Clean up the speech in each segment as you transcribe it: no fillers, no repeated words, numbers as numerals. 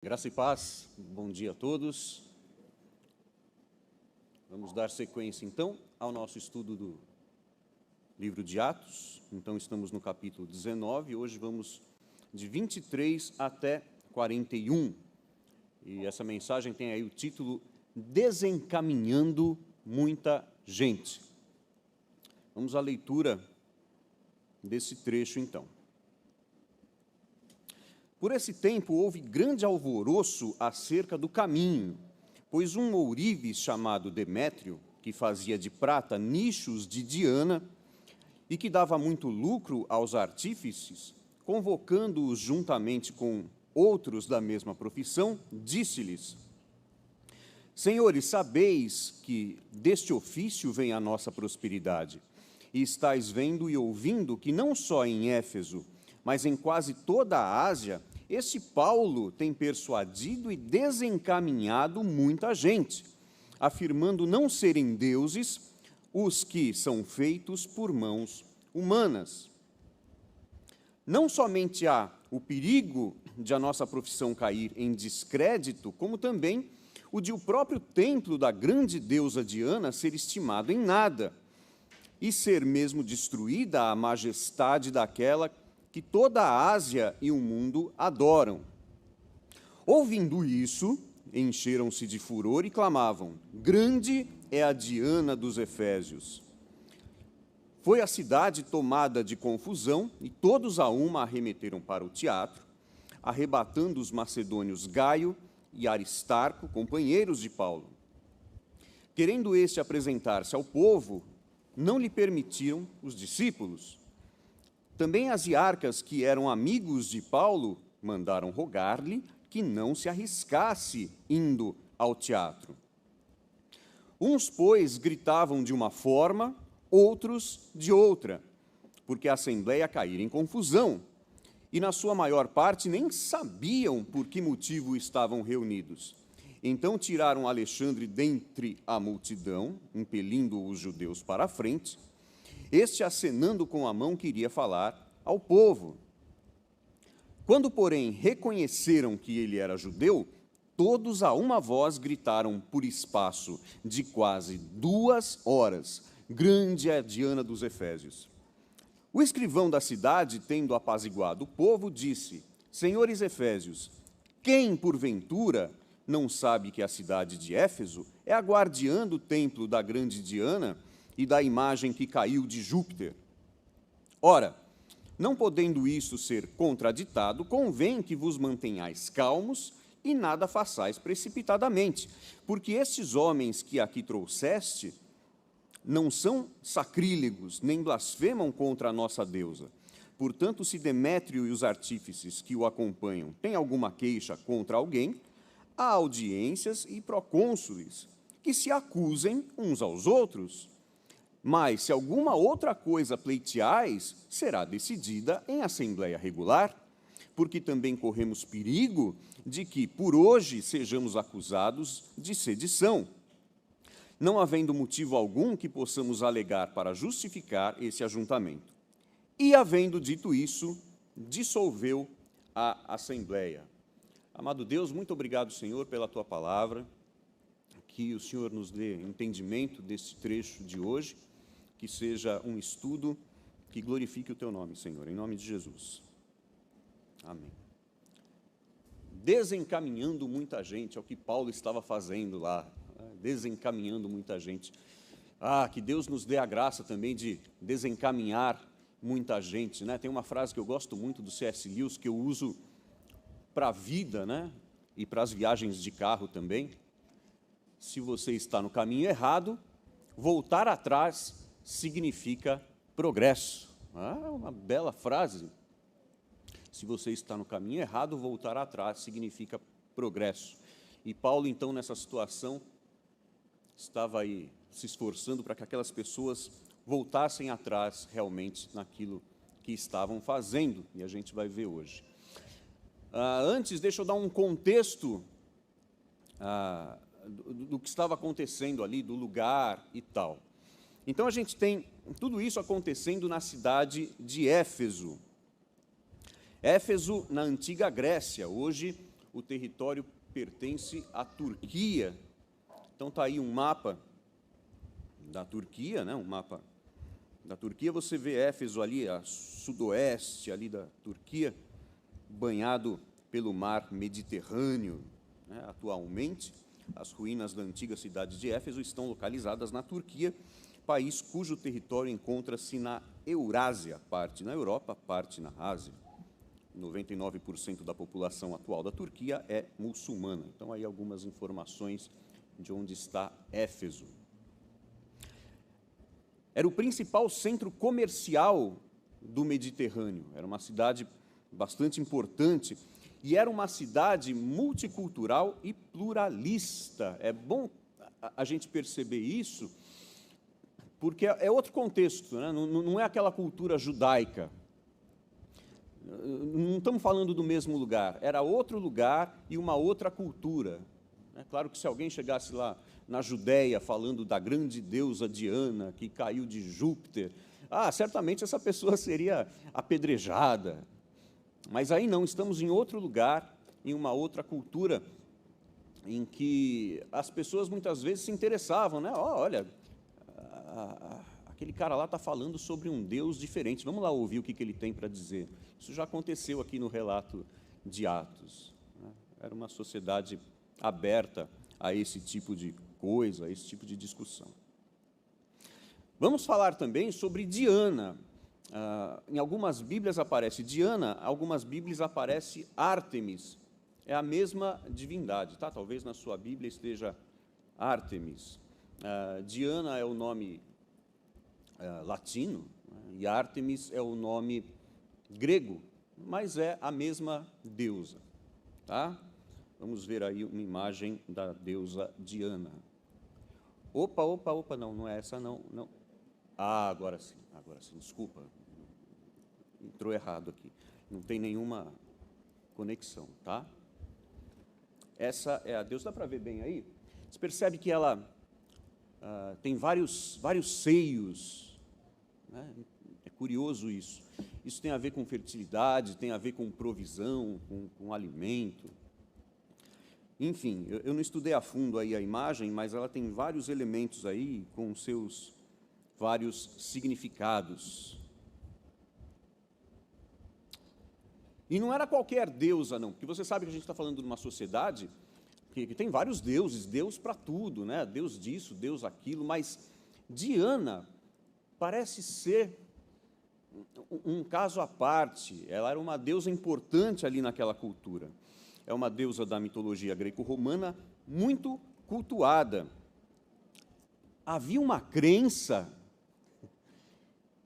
Graça e paz, bom dia a todos. Vamos dar sequência, então, ao nosso estudo do livro de Atos. Então, estamos no capítulo 19, hoje vamos de 23 até 41. E essa mensagem tem aí o título Desencaminhando Muita Gente. Vamos à leitura desse trecho, então. Por esse tempo houve grande alvoroço acerca do caminho, pois um ourives chamado Demétrio, que fazia de prata nichos de Diana e que dava muito lucro aos artífices, convocando-os juntamente com outros da mesma profissão, disse-lhes: Senhores, sabeis que deste ofício vem a nossa prosperidade, e estáis vendo e ouvindo que não só em Éfeso, mas em quase toda a Ásia, esse Paulo tem persuadido e desencaminhado muita gente, afirmando não serem deuses os que são feitos por mãos humanas. Não somente há o perigo de a nossa profissão cair em descrédito, como também o de o próprio templo da grande deusa Diana ser estimado em nada, e ser mesmo destruída a majestade daquela que toda a Ásia e o mundo adoram. Ouvindo isso, encheram-se de furor e clamavam: Grande é a Diana dos Efésios. Foi a cidade tomada de confusão, e todos a uma arremeteram para o teatro, arrebatando os macedônios Gaio e Aristarco, companheiros de Paulo. Querendo este apresentar-se ao povo, não lhe permitiram os discípulos. Também as iarcas, que eram amigos de Paulo, mandaram rogar-lhe que não se arriscasse indo ao teatro. Uns, pois, gritavam de uma forma, outros de outra, porque a assembleia caíra em confusão, e na sua maior parte nem sabiam por que motivo estavam reunidos. Então tiraram Alexandre dentre a multidão, impelindo os judeus para a frente. Este, acenando com a mão, queria falar ao povo. Quando, porém, reconheceram que ele era judeu, todos a uma voz gritaram por espaço de quase 2 horas: Grande é a Diana dos Efésios. O escrivão da cidade, tendo apaziguado o povo, disse: Senhores Efésios, quem, porventura, não sabe que a cidade de Éfeso é a guardiã do templo da grande Diana e da imagem que caiu de Júpiter? Ora, não podendo isso ser contraditado, convém que vos mantenhais calmos e nada façais precipitadamente, porque estes homens que aqui trouxeste não são sacrílegos, nem blasfemam contra a nossa deusa. Portanto, se Demétrio e os artífices que o acompanham têm alguma queixa contra alguém, há audiências e procônsules que se acusem uns aos outros. Mas, se alguma outra coisa pleiteais, será decidida em assembleia regular, porque também corremos perigo de que, por hoje, sejamos acusados de sedição, não havendo motivo algum que possamos alegar para justificar esse ajuntamento. E, havendo dito isso, dissolveu a assembleia. Amado Deus, muito obrigado, Senhor, pela Tua palavra, que o Senhor nos dê entendimento desse trecho de hoje, que seja um estudo que glorifique o Teu nome, Senhor, em nome de Jesus. Amém. Desencaminhando muita gente, é o que Paulo estava fazendo lá, desencaminhando muita gente. Que Deus nos dê a graça também de desencaminhar muita gente, né? Tem uma frase que eu gosto muito do C.S. Lewis, que eu uso para a vida, né? E para as viagens de carro também. Se você está no caminho errado, voltar atrás significa progresso. Uma bela frase. Se você está no caminho errado, voltar atrás significa progresso. E Paulo, então, nessa situação, estava aí se esforçando para que aquelas pessoas voltassem atrás realmente naquilo que estavam fazendo, e a gente vai ver hoje. Antes, deixa eu dar um contexto do que estava acontecendo ali, do lugar e tal. Então, a gente tem tudo isso acontecendo na cidade de Éfeso. Éfeso, na antiga Grécia, hoje o território pertence à Turquia. Então está aí um mapa da Turquia, né? Um mapa da Turquia. Você vê Éfeso ali, a sudoeste ali da Turquia, banhado pelo mar Mediterrâneo, né? Atualmente, as ruínas da antiga cidade de Éfeso estão localizadas na Turquia, país cujo território encontra-se na Eurásia, parte na Europa, parte na Ásia. 99% da população atual da Turquia é muçulmana. Então, aí algumas informações de onde está Éfeso. Era o principal centro comercial do Mediterrâneo. Era uma cidade bastante importante e era uma cidade multicultural e pluralista. É bom a gente perceber isso, porque é outro contexto, né? Não é aquela cultura judaica. Não estamos falando do mesmo lugar, era outro lugar e uma outra cultura. É claro que se alguém chegasse lá na Judéia falando da grande deusa Diana, que caiu de Júpiter, certamente essa pessoa seria apedrejada. Mas aí não, estamos em outro lugar, em uma outra cultura, em que as pessoas muitas vezes se interessavam, né? Olha, aquele cara lá está falando sobre um Deus diferente, vamos lá ouvir o que ele tem para dizer. Isso já aconteceu aqui no relato de Atos, né? Era uma sociedade aberta a esse tipo de coisa, a esse tipo de discussão. Vamos falar também sobre Diana. Em algumas Bíblias aparece Diana, algumas Bíblias aparece Ártemis. É a mesma divindade, tá? Talvez na sua Bíblia esteja Ártemis. Diana é o nome latino, né? E Ártemis é o nome grego, mas é a mesma deusa, tá? Vamos ver aí uma imagem da deusa Diana. Opa, não é essa não. Agora sim, desculpa. Entrou errado aqui. Não tem nenhuma conexão, tá? Essa é a deusa, dá para ver bem aí? Você percebe que ela tem vários seios, né? É curioso isso. Isso tem a ver com fertilidade, tem a ver com provisão, com alimento. Enfim, eu não estudei a fundo aí a imagem, mas ela tem vários elementos aí com seus vários significados. E não era qualquer deusa, não, porque você sabe que a gente está falando de uma sociedade que tem vários deuses, Deus para tudo, né? Deus disso, Deus aquilo, mas Diana parece ser um caso à parte. Ela era uma deusa importante ali naquela cultura. É uma deusa da mitologia greco-romana muito cultuada. Havia uma crença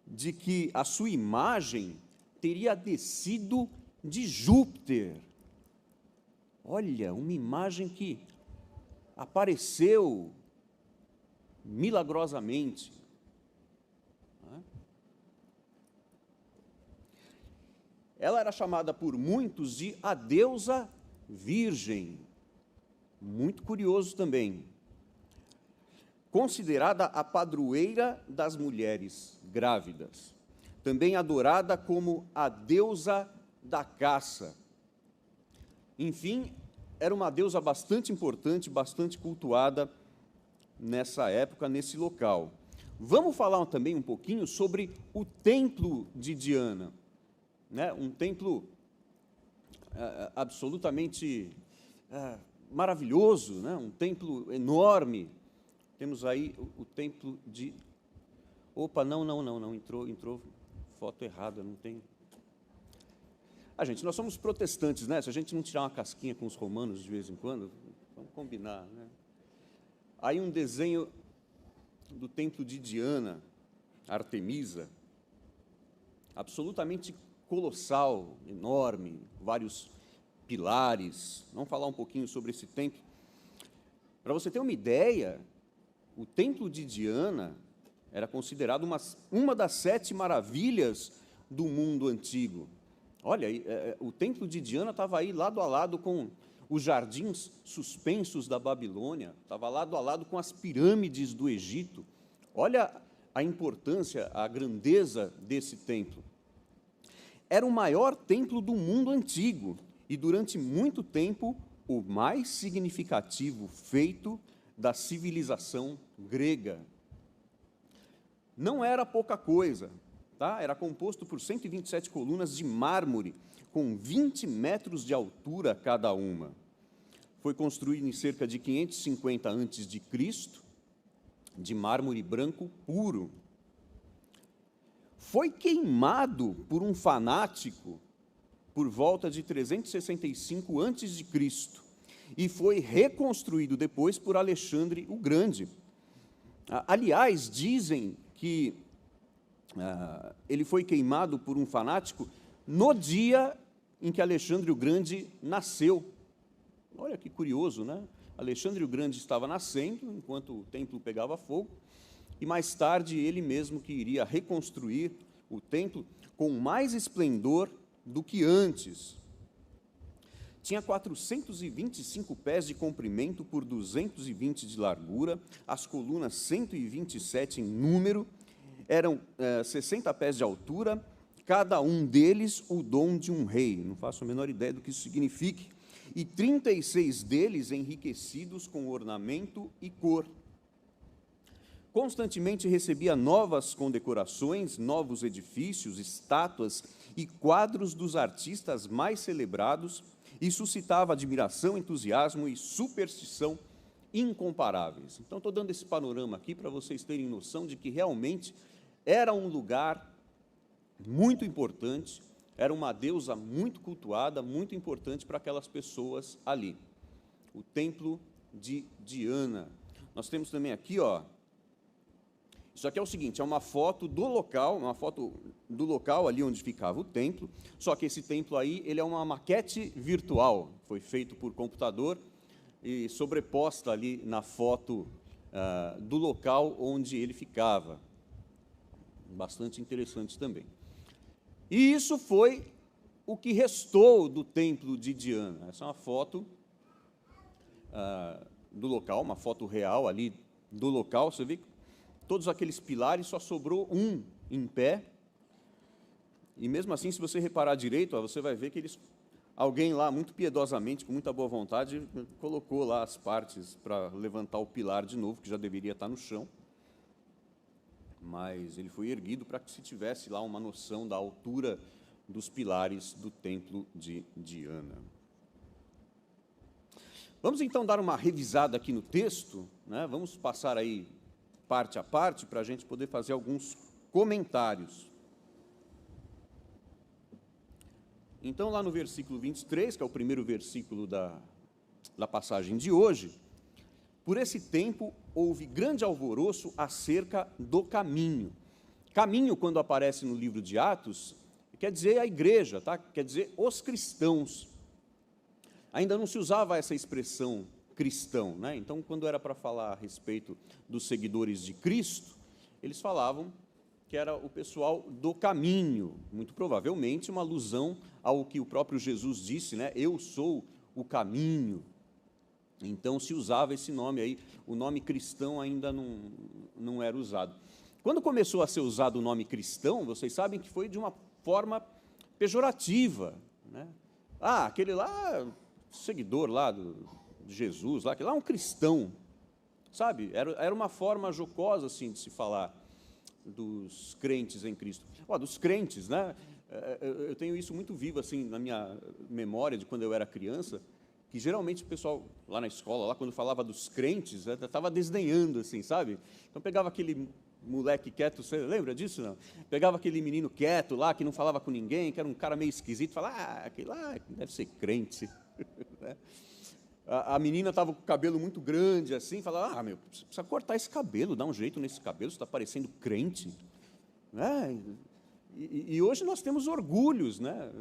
de que a sua imagem teria descido de Júpiter. Olha, uma imagem que apareceu milagrosamente. Ela era chamada por muitos de a deusa virgem. Muito curioso também. Considerada a padroeira das mulheres grávidas. Também adorada como a deusa da caça. Enfim, era uma deusa bastante importante, bastante cultuada nessa época, nesse local. Vamos falar também um pouquinho sobre o templo de Diana, né? Um templo absolutamente maravilhoso, né? Um templo enorme. Temos aí o templo de... Opa, não, entrou foto errada, não tem... gente, nós somos protestantes, né? Se a gente não tirar uma casquinha com os romanos de vez em quando, vamos combinar, né? Aí um desenho do templo de Diana, Artemisa, absolutamente colossal, enorme, vários pilares. Vamos falar um pouquinho sobre esse templo. Para você ter uma ideia, o templo de Diana era considerado uma das 7 maravilhas do mundo antigo. Olha, o templo de Diana estava aí lado a lado com os jardins suspensos da Babilônia, estava lado a lado com as pirâmides do Egito. Olha a importância, a grandeza desse templo. Era o maior templo do mundo antigo e, durante muito tempo, o mais significativo feito da civilização grega. Não era pouca coisa, tá? Era composto por 127 colunas de mármore, com 20 metros de altura cada uma. Foi construído em cerca de 550 a.C., de mármore branco puro. Foi queimado por um fanático por volta de 365 a.C. e foi reconstruído depois por Alexandre o Grande. Aliás, dizem que ele foi queimado por um fanático no dia em que Alexandre o Grande nasceu. Olha que curioso, né? Alexandre o Grande estava nascendo, enquanto o templo pegava fogo, e mais tarde ele mesmo que iria reconstruir o templo com mais esplendor do que antes. Tinha 425 pés de comprimento por 220 de largura, as colunas 127 em número, eram 60 pés de altura, cada um deles o dom de um rei. Não faço a menor ideia do que isso signifique. E 36 deles enriquecidos com ornamento e cor. Constantemente recebia novas condecorações, novos edifícios, estátuas e quadros dos artistas mais celebrados, e suscitava admiração, entusiasmo e superstição incomparáveis. Então, estou dando esse panorama aqui para vocês terem noção de que realmente era um lugar muito importante, era uma deusa muito cultuada, muito importante para aquelas pessoas ali. O templo de Diana. Nós temos também aqui, ó, isso aqui é o seguinte, é uma foto do local ali onde ficava o templo, só que esse templo aí, ele é uma maquete virtual, foi feito por computador e sobreposta ali na foto do local onde ele ficava. Bastante interessante também. E isso foi o que restou do templo de Diana. Essa é uma foto do local, uma foto real ali do local. Você vê que todos aqueles pilares, só sobrou um em pé. E mesmo assim, se você reparar direito, você vai ver que alguém lá, muito piedosamente, com muita boa vontade, colocou lá as partes para levantar o pilar de novo, que já deveria estar no chão. Mas ele foi erguido para que se tivesse lá uma noção da altura dos pilares do templo de Diana. Vamos então dar uma revisada aqui no texto, né? Vamos passar aí parte a parte para a gente poder fazer alguns comentários. Então, lá no versículo 23, que é o primeiro versículo da passagem de hoje, por esse tempo houve grande alvoroço acerca do caminho. Caminho, quando aparece no livro de Atos, quer dizer a igreja, tá? Quer dizer os cristãos. Ainda não se usava essa expressão cristão, né? Então, quando era para falar a respeito dos seguidores de Cristo, eles falavam que era o pessoal do caminho, muito provavelmente uma alusão ao que o próprio Jesus disse, né? Eu sou o caminho. Então, se usava esse nome aí, o nome cristão ainda não era usado. Quando começou a ser usado o nome cristão, vocês sabem que foi de uma forma pejorativa, né? Aquele lá, seguidor lá de Jesus, aquele lá é um cristão, sabe? Era uma forma jocosa, assim, de se falar dos crentes em Cristo. Dos crentes, né? Eu tenho isso muito vivo, assim, na minha memória de quando eu era criança, que geralmente o pessoal lá na escola, lá quando falava dos crentes, estava desdenhando, assim, sabe? Então pegava aquele moleque quieto, você lembra disso, não? Pegava aquele menino quieto lá, que não falava com ninguém, que era um cara meio esquisito, falava, aquele lá deve ser crente. A menina estava com o cabelo muito grande, assim, falava, meu, precisa cortar esse cabelo, dar um jeito nesse cabelo, você está parecendo crente. E hoje nós temos orgulhos, né?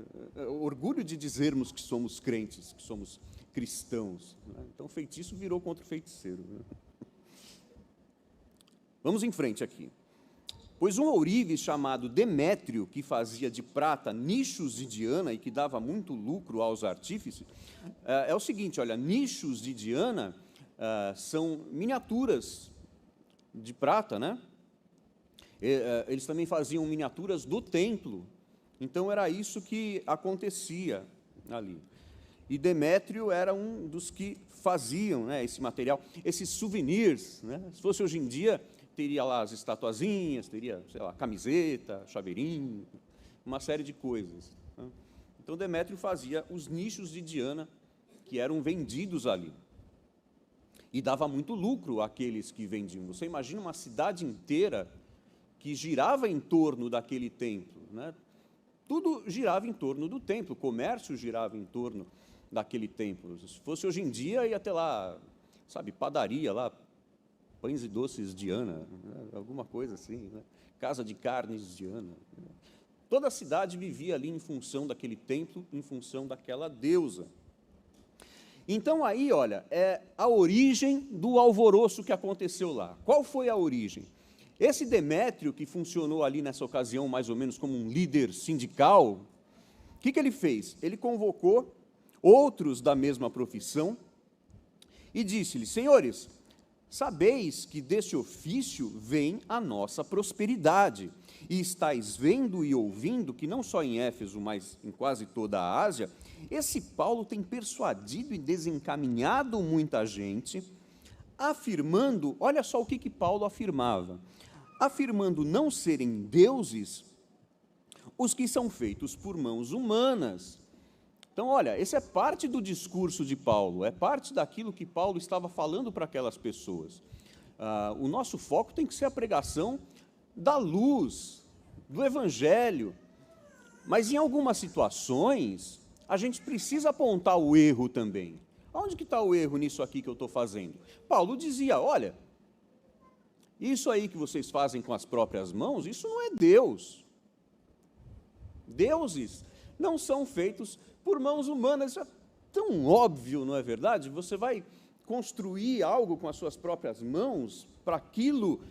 Orgulho de dizermos que somos crentes, que somos cristãos, né? Então, feitiço virou contra o feiticeiro, né? Vamos em frente aqui. Pois um ourives chamado Demétrio, que fazia de prata nichos de Diana e que dava muito lucro aos artífices, é o seguinte, olha, nichos de Diana são miniaturas de prata, né? Eles também faziam miniaturas do templo, então era isso que acontecia ali. E Demétrio era um dos que faziam, né, esse material, esses souvenirs, né? Se fosse hoje em dia, teria lá as estatuazinhas, teria, sei lá, camiseta, chaveirinho, uma série de coisas, né? Então, Demétrio fazia os nichos de Diana, que eram vendidos ali. E dava muito lucro àqueles que vendiam. Você imagina uma cidade inteira que girava em torno daquele templo, né? Tudo girava em torno do templo, o comércio girava em torno daquele templo. Se fosse hoje em dia, ia ter lá, sabe, padaria lá, pães e doces Diana, né? Alguma coisa assim, né? Casa de carnes Diana. Né? Toda a cidade vivia ali em função daquele templo, em função daquela deusa. Então, aí, olha, é a origem do alvoroço que aconteceu lá. Qual foi a origem? Esse Demétrio, que funcionou ali nessa ocasião mais ou menos como um líder sindical, o que ele fez? Ele convocou outros da mesma profissão e disse-lhes: senhores, sabeis que desse ofício vem a nossa prosperidade, e estáis vendo e ouvindo que não só em Éfeso, mas em quase toda a Ásia, esse Paulo tem persuadido e desencaminhado muita gente, afirmando, olha só o que Paulo afirmava, afirmando não serem deuses os que são feitos por mãos humanas. Então, olha, esse é parte do discurso de Paulo, é parte daquilo que Paulo estava falando para aquelas pessoas. O nosso foco tem que ser a pregação da luz, do Evangelho, mas em algumas situações, a gente precisa apontar o erro também. Onde que está o erro nisso aqui que eu estou fazendo? Paulo dizia, olha, isso aí que vocês fazem com as próprias mãos, isso não é Deus. Deuses não são feitos por mãos humanas. Isso é tão óbvio, não é verdade? Você vai construir algo com as suas próprias mãos para aquilo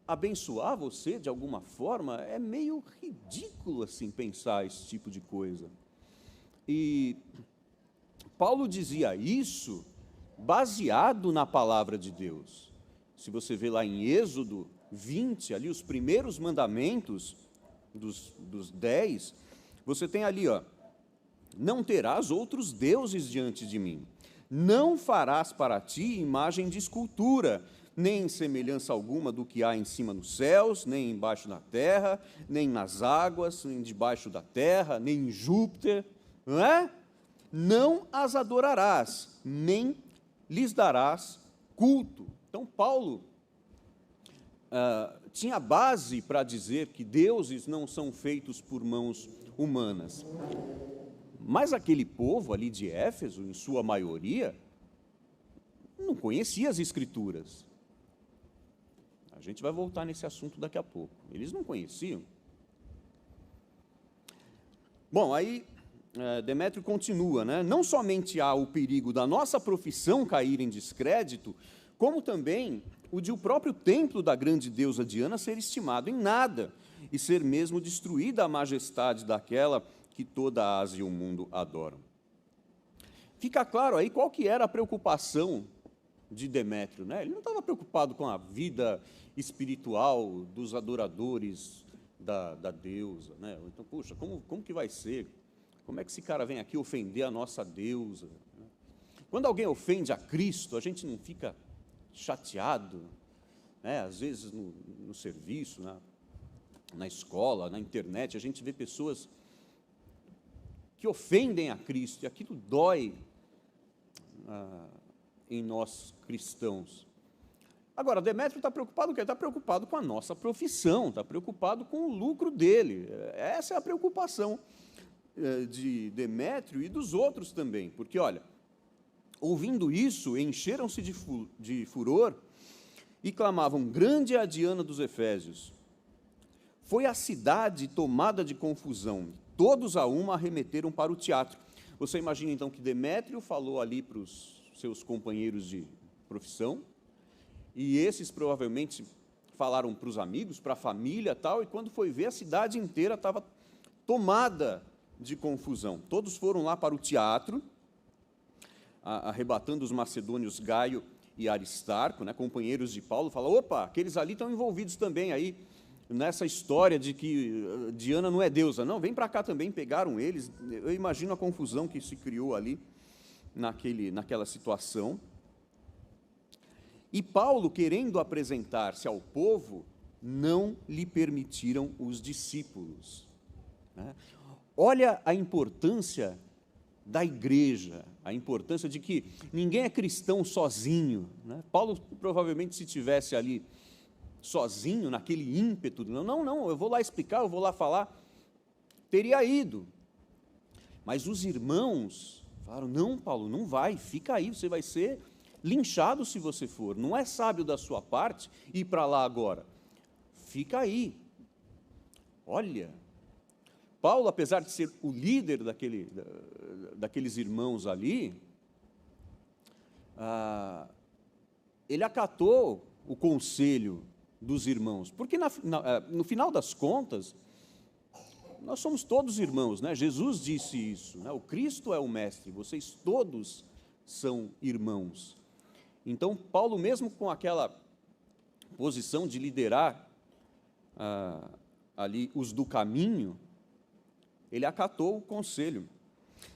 abençoar você de alguma forma, é meio ridículo assim pensar esse tipo de coisa. E Paulo dizia isso baseado na palavra de Deus. Se você vê lá em Êxodo 20, ali os primeiros mandamentos dos 10, você tem ali, ó, não terás outros deuses diante de mim, não farás para ti imagem de escultura, nem semelhança alguma do que há em cima nos céus, nem embaixo na terra, nem nas águas, nem debaixo da terra, nem em Júpiter, não é? Não as adorarás, nem lhes darás culto. Então, Paulo tinha base para dizer que deuses não são feitos por mãos humanas. Mas aquele povo ali de Éfeso, em sua maioria, não conhecia as Escrituras. A gente vai voltar nesse assunto daqui a pouco. Eles não conheciam. Bom, aí Demétrio continua, né? Não somente há o perigo da nossa profissão cair em descrédito, como também o de o próprio templo da grande deusa Diana ser estimado em nada e ser mesmo destruída a majestade daquela que toda a Ásia e o mundo adoram. Fica claro aí qual que era a preocupação de Demétrio, né? Ele não estava preocupado com a vida espiritual dos adoradores da deusa, né? Então, puxa, como que vai ser? Como é que esse cara vem aqui ofender a nossa deusa? Quando alguém ofende a Cristo, a gente não fica chateado, né? Às vezes no serviço, na escola, na internet, a gente vê pessoas que ofendem a Cristo, e aquilo dói em nós cristãos. Agora, Demétrio está preocupado com o quê? Está preocupado com a nossa profissão, está preocupado com o lucro dele. Essa é a preocupação de Demétrio e dos outros também, porque, olha, ouvindo isso, encheram-se de furor e clamavam, grande é a Diana dos Efésios. Foi a cidade tomada de confusão, todos a uma arremeteram para o teatro. Você imagina, então, que Demétrio falou ali para os seus companheiros de profissão, e esses provavelmente falaram para os amigos, para a família tal, e quando foi ver, a cidade inteira estava tomada de confusão. Todos foram lá para o teatro, arrebatando os macedônios Gaio e Aristarco, né, companheiros de Paulo, falaram, opa, aqueles ali estão envolvidos também aí, nessa história de que Diana não é deusa. Não, vem para cá também, pegaram eles. Eu imagino a confusão que se criou ali. naquela situação. E Paulo, querendo apresentar-se ao povo, não lhe permitiram os discípulos. Olha a importância da igreja, a importância de que ninguém é cristão sozinho. Paulo, provavelmente, se tivesse ali sozinho, naquele ímpeto, não, eu vou lá explicar, eu vou lá falar, teria ido. Mas os irmãos falaram, não, Paulo, não vai, fica aí, você vai ser linchado se você for, não é sábio da sua parte ir para lá agora, fica aí. Olha, Paulo, apesar de ser o líder daqueles irmãos ali, ele acatou o conselho dos irmãos, porque no final das contas, nós somos todos irmãos, né? Jesus disse isso, né? O Cristo é o mestre, vocês todos são irmãos. Então, Paulo, mesmo com aquela posição de liderar ali os do caminho, ele acatou o conselho.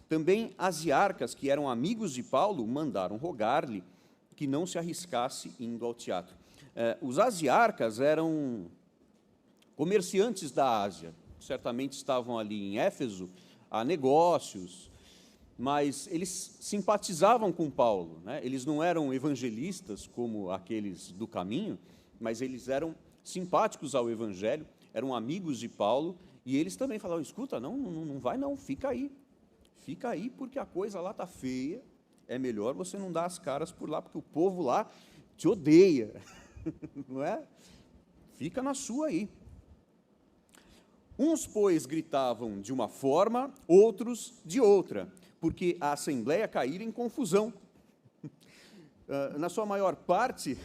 Também as hierarcas, que eram amigos de Paulo, mandaram rogar-lhe que não se arriscasse indo ao teatro. Os asiarcas eram comerciantes da Ásia, certamente estavam ali em Éfeso a negócios, mas eles simpatizavam com Paulo, né? Eles não eram evangelistas como aqueles do caminho, mas eles eram simpáticos ao evangelho, eram amigos de Paulo, e eles também falavam, escuta, não vai não, fica aí porque a coisa lá está feia, é melhor você não dar as caras por lá, porque o povo lá te odeia, não é? Fica na sua aí. Uns, pois, gritavam de uma forma, outros de outra, porque a assembleia caíra em confusão. Na sua maior parte,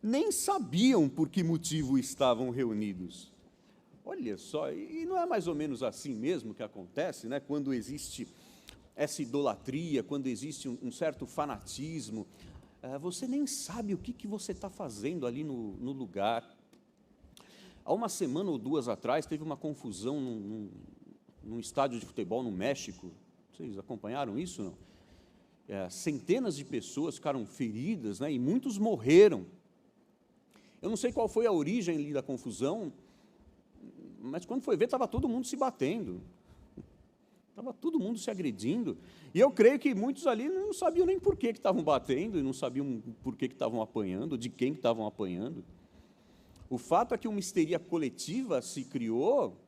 nem sabiam por que motivo estavam reunidos. Olha só, e não é mais ou menos assim mesmo que acontece, né? Quando existe essa idolatria, quando existe um certo fanatismo, você nem sabe o que você está fazendo ali no lugar. Há uma semana ou duas atrás, teve uma confusão num estádio de futebol no México. Vocês acompanharam isso, não? Centenas de pessoas ficaram feridas, né, e muitos morreram. Eu não sei qual foi a origem ali da confusão, mas quando foi ver, estava todo mundo se batendo. Estava todo mundo se agredindo. E eu creio que muitos ali não sabiam nem por que estavam batendo, e não sabiam por que estavam apanhando, de quem estavam apanhando. O fato é que uma histeria coletiva se criou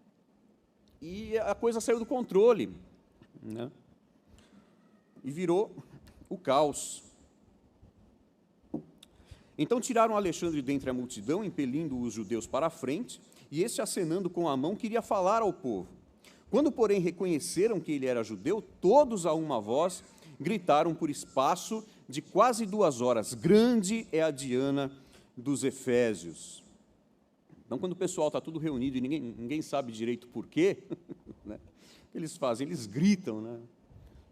e a coisa saiu do controle, né? E virou o caos. Então tiraram Alexandre dentre a multidão, impelindo os judeus para a frente, e este, acenando com a mão, queria falar ao povo. Quando, porém, reconheceram que ele era judeu, todos a uma voz gritaram por espaço de quase 2 horas, grande é a Diana dos Efésios. Então, quando o pessoal está tudo reunido e ninguém sabe direito por quê, né, o que eles fazem? Eles gritam, né?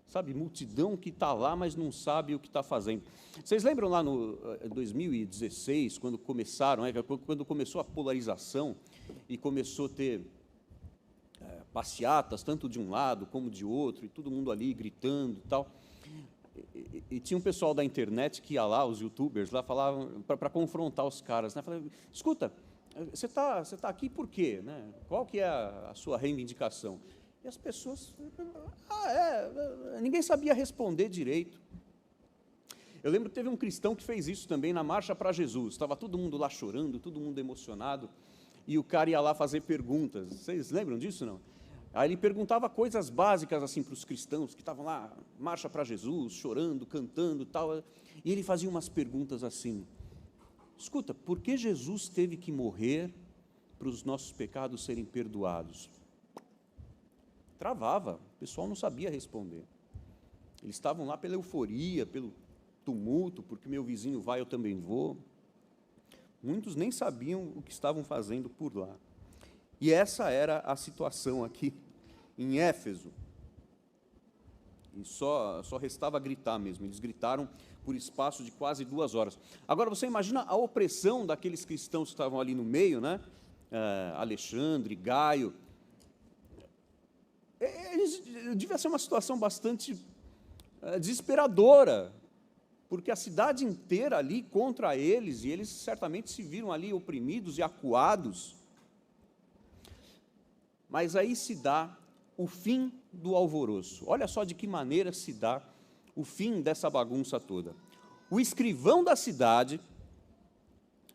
Sabe, multidão que está lá, mas não sabe o que está fazendo. Vocês lembram lá no 2016, quando começaram, quando começou a polarização e começou a ter passeatas, tanto de um lado como de outro, e todo mundo ali gritando e tal. E tinha um pessoal da internet que ia lá, os youtubers lá, falavam para confrontar os caras, né? Falavam, escuta, você tá aqui por quê? Né? Qual que é a sua reivindicação? E as pessoas, ninguém sabia responder direito. Eu lembro que teve um cristão que fez isso também na Marcha para Jesus, estava todo mundo lá chorando, todo mundo emocionado, e o cara ia lá fazer perguntas. Vocês lembram disso, não? Aí ele perguntava coisas básicas assim para os cristãos que estavam lá, Marcha para Jesus, chorando, cantando e tal, e ele fazia umas perguntas assim, escuta, por que Jesus teve que morrer para os nossos pecados serem perdoados? Travava, o pessoal não sabia responder. Eles estavam lá pela euforia, pelo tumulto, porque meu vizinho vai, eu também vou. Muitos nem sabiam o que estavam fazendo por lá. E essa era a situação aqui em Éfeso. E só restava gritar mesmo. Eles gritaram por espaço de quase 2 horas. Agora, você imagina a opressão daqueles cristãos que estavam ali no meio, né? Alexandre, Gaio. Devia ser uma situação bastante desesperadora, porque a cidade inteira ali contra eles, e eles certamente se viram ali oprimidos e acuados. Mas aí se dá o fim do alvoroço. Olha só de que maneira se dá o fim dessa bagunça toda. O escrivão da cidade,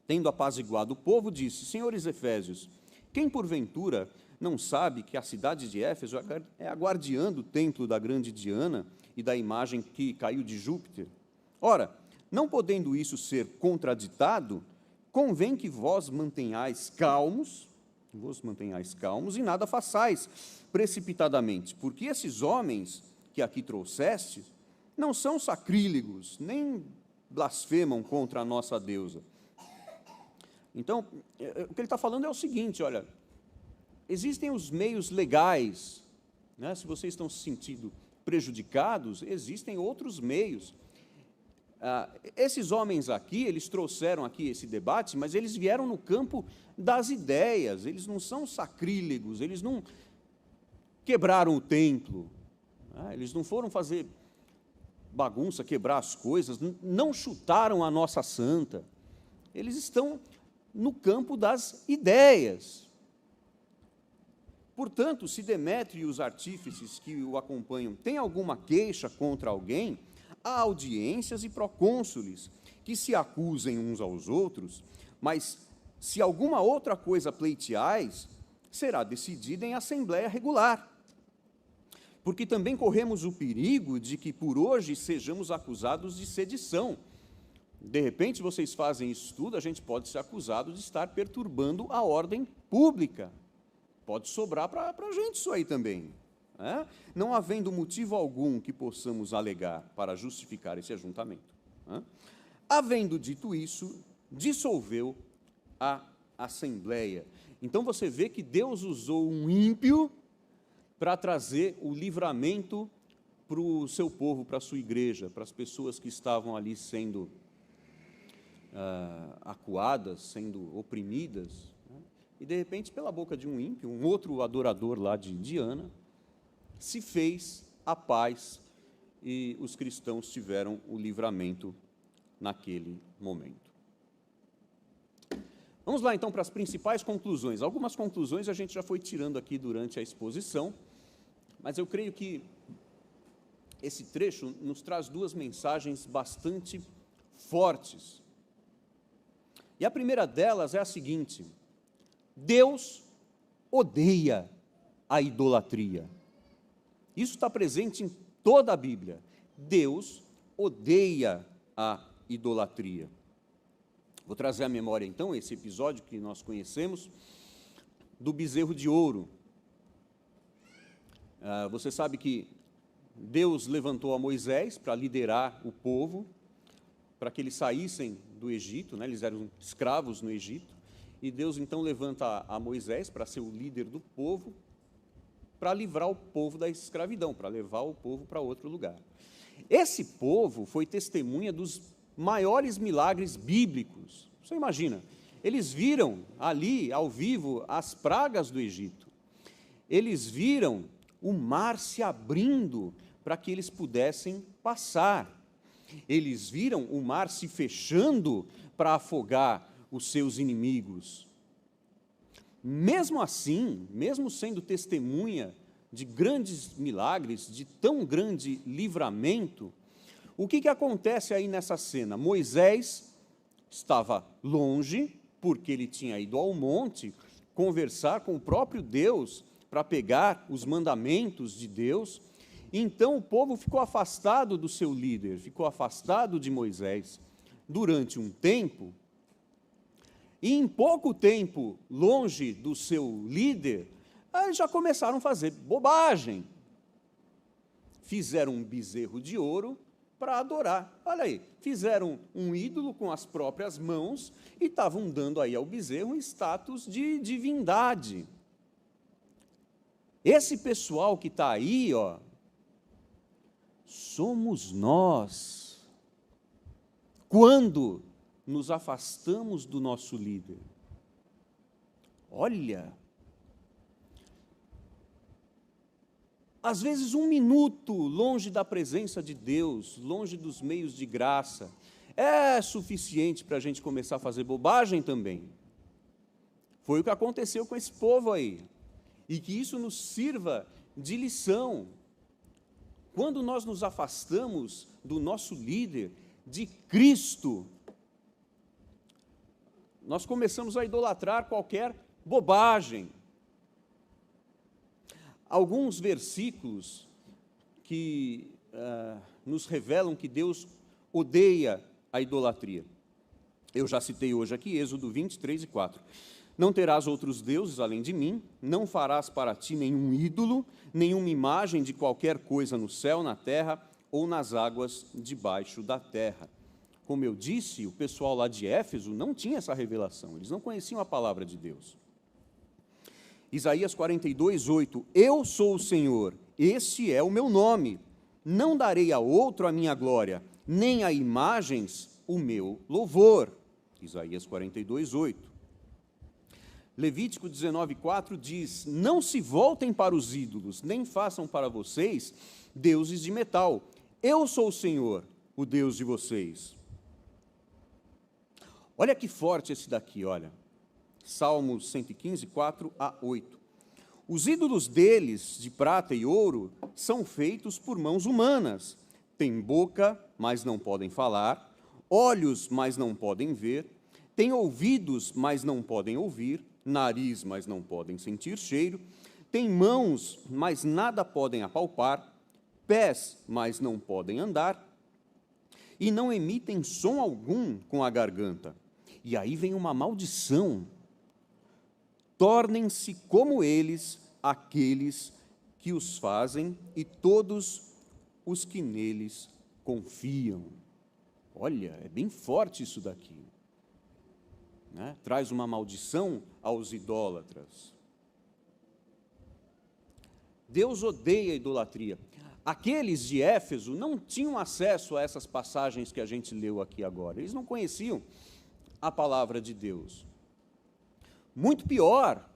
tendo apaziguado o povo, disse: Senhores efésios, quem porventura não sabe que a cidade de Éfeso é a guardiã do templo da grande Diana e da imagem que caiu de Júpiter? Ora, não podendo isso ser contraditado, convém que vos mantenhais calmos e nada façais precipitadamente, porque esses homens que aqui trouxeste não são sacrílegos, nem blasfemam contra a nossa deusa. Então, o que ele está falando é o seguinte, olha, existem os meios legais, né? Se vocês estão se sentindo prejudicados, existem outros meios. Esses homens aqui, eles trouxeram aqui esse debate, mas eles vieram no campo das ideias, eles não são sacrílegos, eles não quebraram o templo, né? Eles não foram fazer bagunça, quebrar as coisas, não chutaram a nossa santa, eles estão no campo das ideias. Portanto, se Demétrio e os artífices que o acompanham têm alguma queixa contra alguém, há audiências e procônsules que se acusem uns aos outros, mas se alguma outra coisa pleiteais, será decidida em assembleia regular. Porque também corremos o perigo de que por hoje sejamos acusados de sedição. De repente, vocês fazem isso tudo, a gente pode ser acusado de estar perturbando a ordem pública. Pode sobrar para a gente isso aí também. Não havendo motivo algum que possamos alegar para justificar esse ajuntamento. Havendo dito isso, dissolveu a assembleia. Então você vê que Deus usou um ímpio para trazer o livramento para o seu povo, para a sua igreja, para as pessoas que estavam ali sendo acuadas, sendo oprimidas. E, de repente, pela boca de um ímpio, um outro adorador lá de Diana, se fez a paz e os cristãos tiveram o livramento naquele momento. Vamos lá, então, para as principais conclusões. Algumas conclusões a gente já foi tirando aqui durante a exposição, mas eu creio que esse trecho nos traz duas mensagens bastante fortes. E a primeira delas é a seguinte: Deus odeia a idolatria. Isso está presente em toda a Bíblia. Deus odeia a idolatria. Vou trazer à memória, então, esse episódio que nós conhecemos do bezerro de ouro. Você sabe que Deus levantou a Moisés para liderar o povo, para que eles saíssem do Egito, né? Eles eram escravos no Egito, e Deus então levanta a Moisés para ser o líder do povo, para livrar o povo da escravidão, para levar o povo para outro lugar. Esse povo foi testemunha dos maiores milagres bíblicos. Você imagina, eles viram ali, ao vivo, as pragas do Egito. Eles viram o mar se abrindo para que eles pudessem passar. Eles viram o mar se fechando para afogar os seus inimigos. Mesmo assim, mesmo sendo testemunha de grandes milagres, de tão grande livramento, o que acontece aí nessa cena? Moisés estava longe, porque ele tinha ido ao monte conversar com o próprio Deus para pegar os mandamentos de Deus. Então o povo ficou afastado do seu líder, ficou afastado de Moisés durante um tempo, e em pouco tempo, longe do seu líder, já começaram a fazer bobagem. Fizeram um bezerro de ouro para adorar. Olha aí, fizeram um ídolo com as próprias mãos e estavam dando aí ao bezerro um status de divindade. Esse pessoal que está aí, somos nós, quando nos afastamos do nosso líder. Olha, Às vezes, 1 minuto longe da presença de Deus, longe dos meios de graça, é suficiente para a gente começar a fazer bobagem também. Foi o que aconteceu com esse povo aí. E que isso nos sirva de lição. Quando nós nos afastamos do nosso líder, de Cristo, nós começamos a idolatrar qualquer bobagem. Alguns versículos que nos revelam que Deus odeia a idolatria. Eu já citei hoje aqui, Êxodo 23 e 4. Não terás outros deuses além de mim, não farás para ti nenhum ídolo, nenhuma imagem de qualquer coisa no céu, na terra ou nas águas debaixo da terra. Como eu disse, o pessoal lá de Éfeso não tinha essa revelação, eles não conheciam a palavra de Deus. Isaías 42, 8. Eu sou o Senhor, esse é o meu nome. Não darei a outro a minha glória, nem a imagens o meu louvor. Isaías 42, 8. Levítico 19, 4 diz: não se voltem para os ídolos, nem façam para vocês deuses de metal. Eu sou o Senhor, o Deus de vocês. Olha que forte esse daqui, olha. Salmos 115, 4 a 8. Os ídolos deles, de prata e ouro, são feitos por mãos humanas. Têm boca, mas não podem falar, olhos, mas não podem ver, têm ouvidos, mas não podem ouvir, nariz, mas não podem sentir cheiro, têm mãos, mas nada podem apalpar, pés, mas não podem andar, e não emitem som algum com a garganta. E aí vem uma maldição. Tornem-se como eles, aqueles que os fazem e todos os que neles confiam. Olha, é bem forte isso daqui. Né? Traz uma maldição aos idólatras. Deus odeia a idolatria. Aqueles de Éfeso não tinham acesso a essas passagens que a gente leu aqui agora. Eles não conheciam a palavra de Deus. Muito pior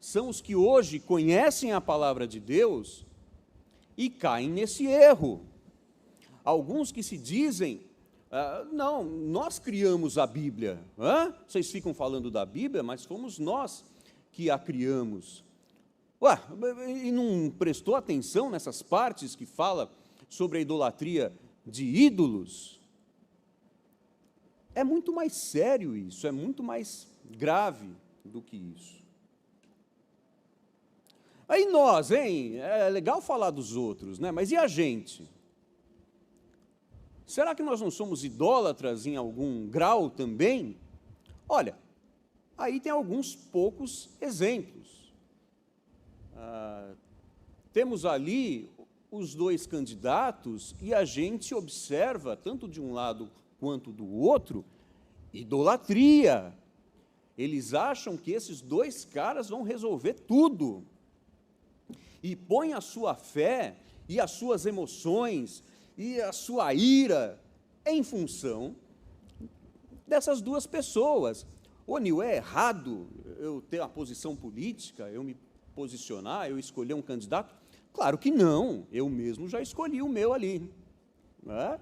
são os que hoje conhecem a palavra de Deus e caem nesse erro. Alguns que se dizem, não, nós criamos a Bíblia. Vocês ficam falando da Bíblia, mas fomos nós que a criamos. E não prestou atenção nessas partes que fala sobre a idolatria de ídolos? É muito mais sério isso, é muito mais grave do que isso. Aí nós, hein? É legal falar dos outros, né? Mas e a gente? Será que nós não somos idólatras em algum grau também? Olha, aí tem alguns poucos exemplos. Temos ali os dois candidatos e a gente observa, tanto de um lado quanto do outro, idolatria. Eles acham que esses dois caras vão resolver tudo. E põem a sua fé e as suas emoções e a sua ira em função dessas duas pessoas. Ô, Nil, é errado eu ter uma posição política, eu me posicionar, eu escolher um candidato? Claro que não, eu mesmo já escolhi o meu ali. Não é?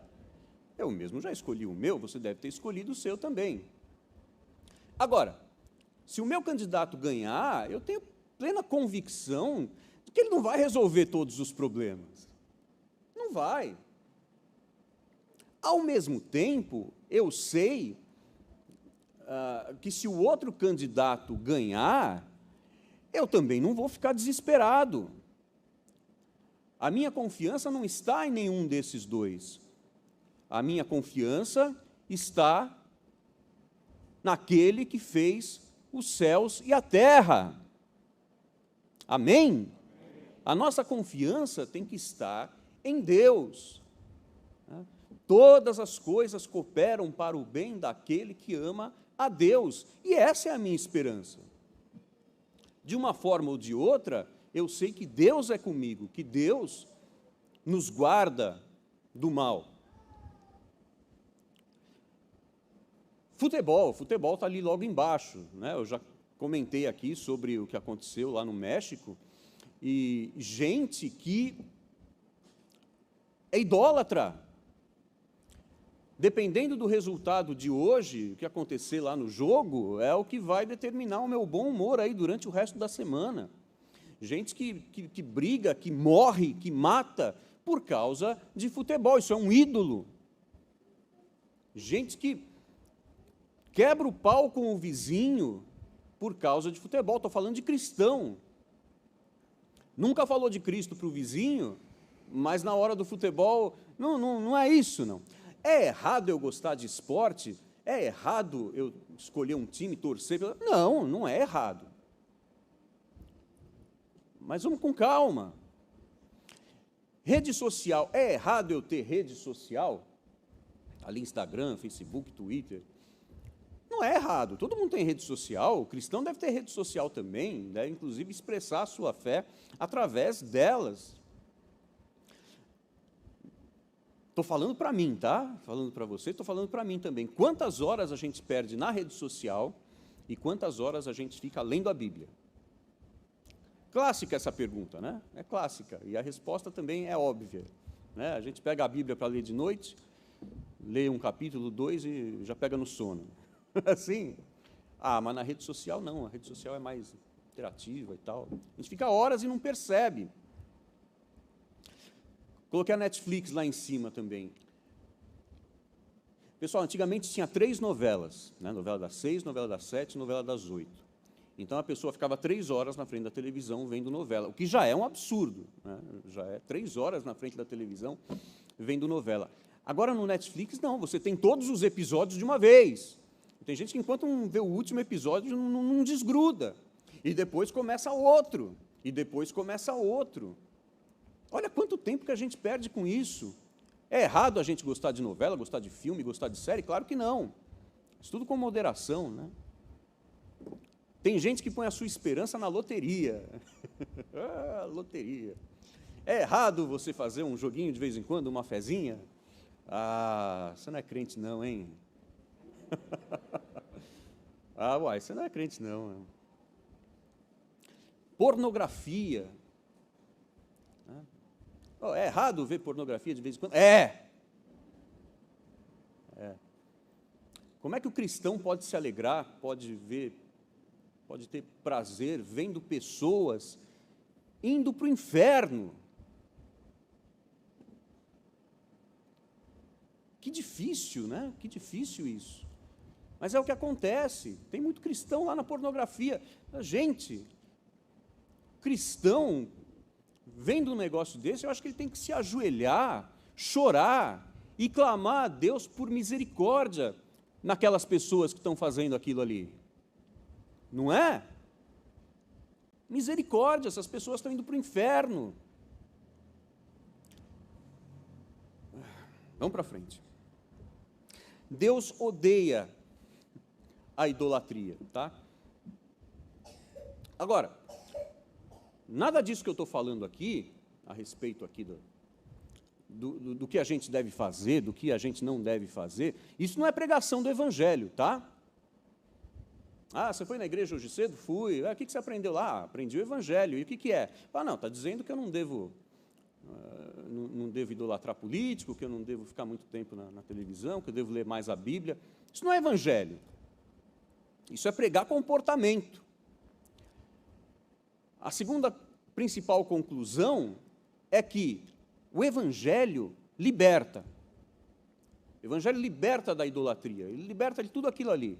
Eu mesmo já escolhi o meu, você deve ter escolhido o seu também. Agora, se o meu candidato ganhar, eu tenho plena convicção de que ele não vai resolver todos os problemas. Não vai. Ao mesmo tempo, eu sei que se o outro candidato ganhar, eu também não vou ficar desesperado. A minha confiança não está em nenhum desses dois. A minha confiança está naquele que fez os céus e a terra. Amém? A nossa confiança tem que estar em Deus. Todas as coisas cooperam para o bem daquele que ama a Deus. E essa é a minha esperança. De uma forma ou de outra, eu sei que Deus é comigo, que Deus nos guarda do mal. Futebol está ali logo embaixo, né? Eu já comentei aqui sobre o que aconteceu lá no México, e gente que é idólatra. Dependendo do resultado de hoje, o que acontecer lá no jogo, é o que vai determinar o meu bom humor aí durante o resto da semana. Gente que briga, que morre, que mata por causa de futebol, isso é um ídolo. Gente que quebra o pau com o vizinho por causa de futebol, estou falando de cristão. Nunca falou de Cristo para o vizinho, mas na hora do futebol, não é isso, não. É errado eu gostar de esporte? É errado eu escolher um time, torcer? Não é errado. Mas vamos com calma. Rede social, é errado eu ter rede social? Ali Instagram, Facebook, Twitter. Não é errado, todo mundo tem rede social, o cristão deve ter rede social também, deve inclusive expressar a sua fé através delas. Estou falando para mim, tá? Falando para você, estou falando para mim também. Quantas horas a gente perde na rede social e quantas horas a gente fica lendo a Bíblia? Clássica essa pergunta, né? É clássica, e a resposta também é óbvia, né? A gente pega a Bíblia para ler de noite, lê um capítulo, 2 e já pega no sono. Assim? Mas na rede social não, a rede social é mais interativa e tal. A gente fica horas e não percebe. Coloquei a Netflix lá em cima também. Pessoal, antigamente tinha 3 novelas, né? Novela das 6, novela das 7, novela das 8. Então a pessoa ficava 3 horas na frente da televisão vendo novela, o que já é um absurdo, né? Já é 3 horas na frente da televisão vendo novela. Agora no Netflix não, você tem todos os episódios de uma vez. Tem gente que enquanto não vê o último episódio não desgruda. E depois começa outro, e depois começa outro. Olha quanto tempo que a gente perde com isso. É errado a gente gostar de novela, gostar de filme, gostar de série? Claro que não. Isso tudo com moderação, né? Tem gente que põe a sua esperança na loteria. Loteria. É errado você fazer um joguinho de vez em quando, uma fezinha? Você não é crente não, hein? Você não é crente não. Pornografia. É errado ver pornografia de vez em quando? É. Como é que o cristão pode se alegrar, pode ter prazer vendo pessoas indo para o inferno? Que difícil, né? Que difícil isso. Mas é o que acontece. Tem muito cristão lá na pornografia. Gente, cristão, vendo um negócio desse, eu acho que ele tem que se ajoelhar, chorar e clamar a Deus por misericórdia naquelas pessoas que estão fazendo aquilo ali. Não é? Misericórdia, essas pessoas estão indo para o inferno. Vamos para frente. Deus odeia a idolatria, tá? Agora, nada disso que eu estou falando aqui, a respeito aqui do que a gente deve fazer, do que a gente não deve fazer, isso não é pregação do Evangelho, tá? Você foi na igreja hoje cedo? Fui. O que você aprendeu lá? Aprendi o Evangelho. E o que é? Não, está dizendo que eu não devo idolatrar político, que eu não devo ficar muito tempo na televisão, que eu devo ler mais a Bíblia. Isso não é Evangelho. Isso é pregar comportamento. A segunda principal conclusão é que o Evangelho liberta. O Evangelho liberta da idolatria, ele liberta de tudo aquilo ali.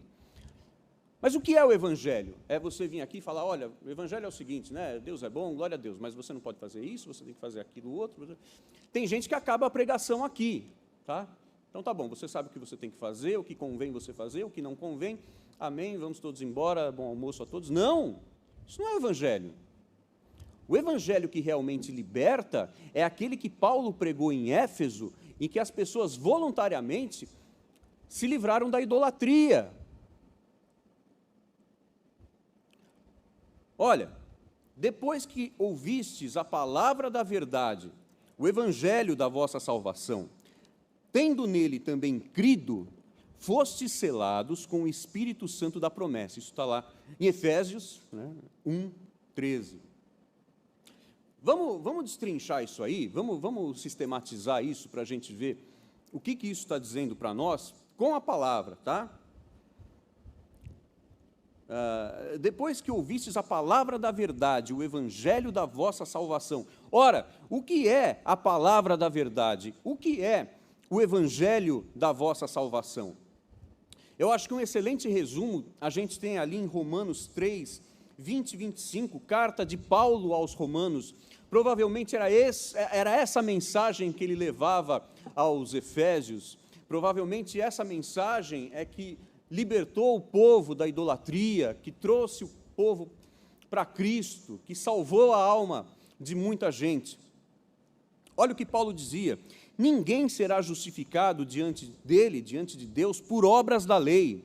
Mas o que é o Evangelho? É você vir aqui e falar, olha, o Evangelho é o seguinte, né? Deus é bom, glória a Deus, mas você não pode fazer isso, você tem que fazer aquilo outro. Tem gente que acaba a pregação aqui, tá? Então tá bom, você sabe o que você tem que fazer, o que convém você fazer, o que não convém. Amém, vamos todos embora, bom almoço a todos. Não, isso não é o Evangelho. O Evangelho que realmente liberta é aquele que Paulo pregou em Éfeso, em que as pessoas voluntariamente se livraram da idolatria. Olha, depois que ouvistes a palavra da verdade, o Evangelho da vossa salvação, tendo nele também crido, fostes selados com o Espírito Santo da promessa. Isso está lá em Efésios 1:13. Vamos destrinchar isso aí, vamos sistematizar isso para a gente ver o que isso está dizendo para nós com a palavra, tá? Depois que ouvistes a palavra da verdade, o evangelho da vossa salvação. Ora, o que é a palavra da verdade? O que é o evangelho da vossa salvação? Eu acho que um excelente resumo a gente tem ali em Romanos 3, 20 e 25, carta de Paulo aos Romanos. Provavelmente era essa mensagem que ele levava aos Efésios. Provavelmente essa mensagem é que libertou o povo da idolatria, que trouxe o povo para Cristo, que salvou a alma de muita gente. Olha o que Paulo dizia: ninguém será justificado diante dele, diante de Deus, por obras da lei.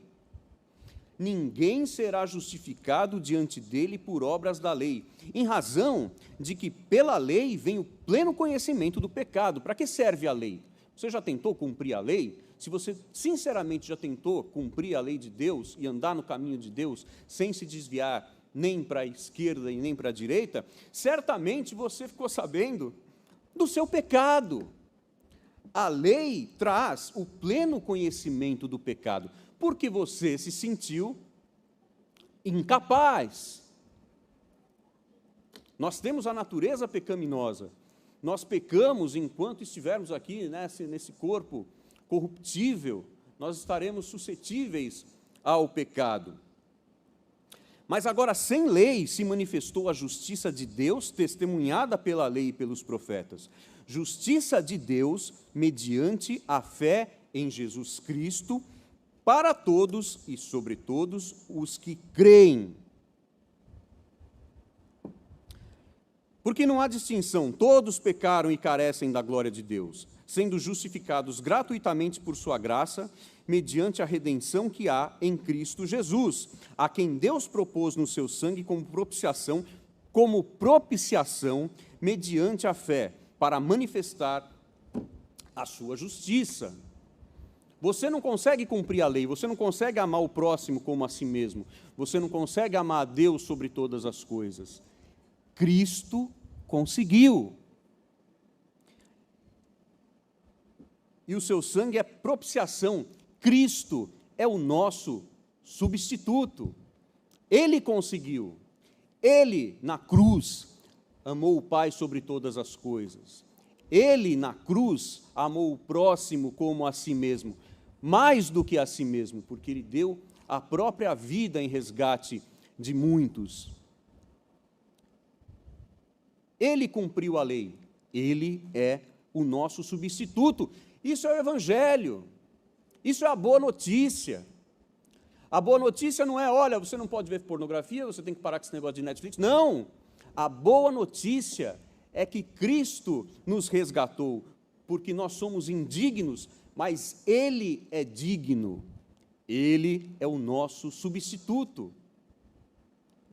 Ninguém será justificado diante dele por obras da lei, em razão de que pela lei vem o pleno conhecimento do pecado. Para que serve a lei? Você já tentou cumprir a lei? Se você sinceramente já tentou cumprir a lei de Deus e andar no caminho de Deus sem se desviar nem para a esquerda e nem para a direita, certamente você ficou sabendo do seu pecado. A lei traz o pleno conhecimento do pecado, porque você se sentiu incapaz. Nós temos a natureza pecaminosa. Nós pecamos enquanto estivermos aqui nesse corpo corruptível, nós estaremos suscetíveis ao pecado. Mas agora, sem lei, se manifestou a justiça de Deus, testemunhada pela lei e pelos profetas. Justiça de Deus mediante a fé em Jesus Cristo, para todos e sobre todos os que creem. Porque não há distinção, todos pecaram e carecem da glória de Deus, sendo justificados gratuitamente por sua graça, mediante a redenção que há em Cristo Jesus, a quem Deus propôs no seu sangue como propiciação, mediante a fé, para manifestar a sua justiça. Você não consegue cumprir a lei, você não consegue amar o próximo como a si mesmo, você não consegue amar a Deus sobre todas as coisas. Cristo conseguiu. E o seu sangue é propiciação. Cristo é o nosso substituto. Ele conseguiu. Ele, na cruz, amou o Pai sobre todas as coisas. Ele, na cruz, amou o próximo como a si mesmo, mais do que a si mesmo, porque ele deu a própria vida em resgate de muitos. Ele cumpriu a lei. Ele é o nosso substituto. Isso é o Evangelho. Isso é a boa notícia. A boa notícia não é, olha, você não pode ver pornografia, você tem que parar com esse negócio de Netflix. Não! A boa notícia é que Cristo nos resgatou, porque nós somos indignos, mas Ele é digno. Ele é o nosso substituto.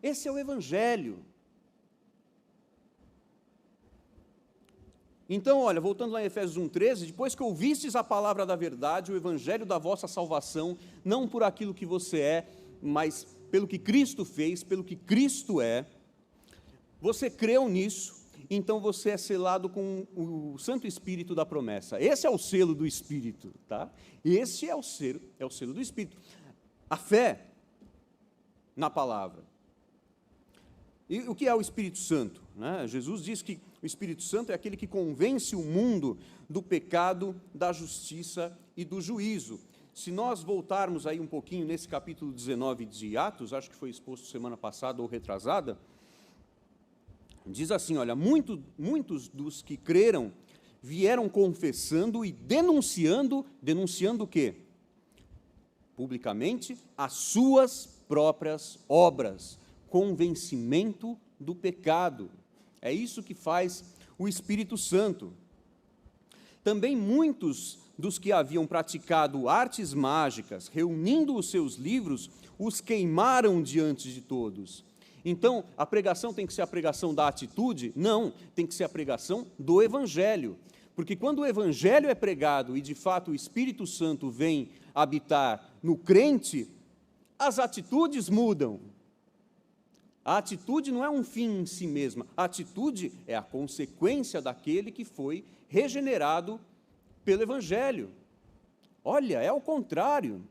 Esse é o Evangelho. Então, olha, voltando lá em Efésios 1,13, depois que ouvistes a palavra da verdade, o evangelho da vossa salvação, não por aquilo que você é, mas pelo que Cristo fez, pelo que Cristo é, você creu nisso, então você é selado com o Santo Espírito da promessa. Esse é o selo do Espírito, tá? Esse é o selo do Espírito. A fé na palavra. E o que é o Espírito Santo? Jesus diz que o Espírito Santo é aquele que convence o mundo do pecado, da justiça e do juízo. Se nós voltarmos aí um pouquinho nesse capítulo 19 de Atos, acho que foi exposto semana passada ou retrasada, diz assim, olha, muitos dos que creram vieram confessando e denunciando o quê? Publicamente, as suas próprias obras, convencimento do pecado. É isso que faz o Espírito Santo. Também muitos dos que haviam praticado artes mágicas, reunindo os seus livros, os queimaram diante de todos. Então, a pregação tem que ser a pregação da atitude? Não, tem que ser a pregação do Evangelho. Porque quando o Evangelho é pregado e, de fato, o Espírito Santo vem habitar no crente, as atitudes mudam. A atitude não é um fim em si mesma, a atitude é a consequência daquele que foi regenerado pelo Evangelho. Olha, é o contrário.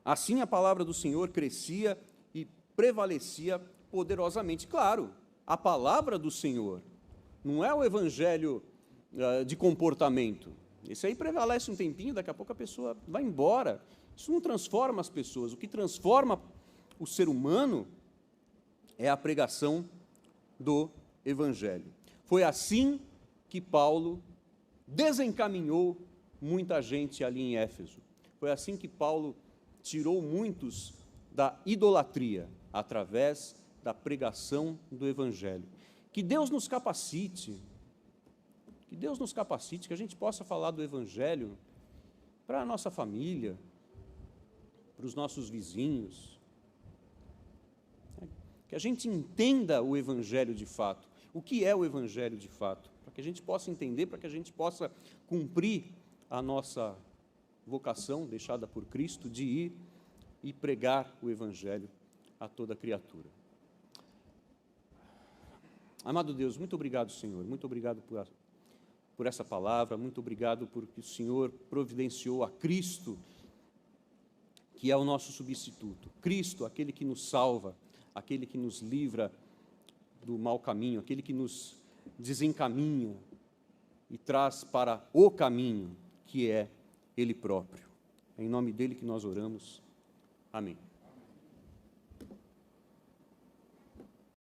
Assim a palavra do Senhor crescia e prevalecia poderosamente. Claro, a palavra do Senhor não é o Evangelho de comportamento. Esse aí prevalece um tempinho, daqui a pouco a pessoa vai embora. Isso não transforma as pessoas. O que transforma o ser humano é a pregação do Evangelho. Foi assim que Paulo desencaminhou muita gente ali em Éfeso. Foi assim que Paulo tirou muitos da idolatria, através da pregação do Evangelho. Que Deus nos capacite, que a gente possa falar do Evangelho para a nossa família, para os nossos vizinhos, que a gente entenda o Evangelho de fato, o que é o Evangelho de fato, para que a gente possa entender, para que a gente possa cumprir a nossa vocação deixada por Cristo de ir e pregar o Evangelho a toda criatura. Amado Deus, muito obrigado, Senhor, muito obrigado por essa palavra, muito obrigado porque o Senhor providenciou a Cristo, que é o nosso substituto. Cristo, aquele que nos salva, aquele que nos livra do mau caminho, aquele que nos desencaminha e traz para o caminho, que é Ele próprio. É em nome dele que nós oramos. Amém.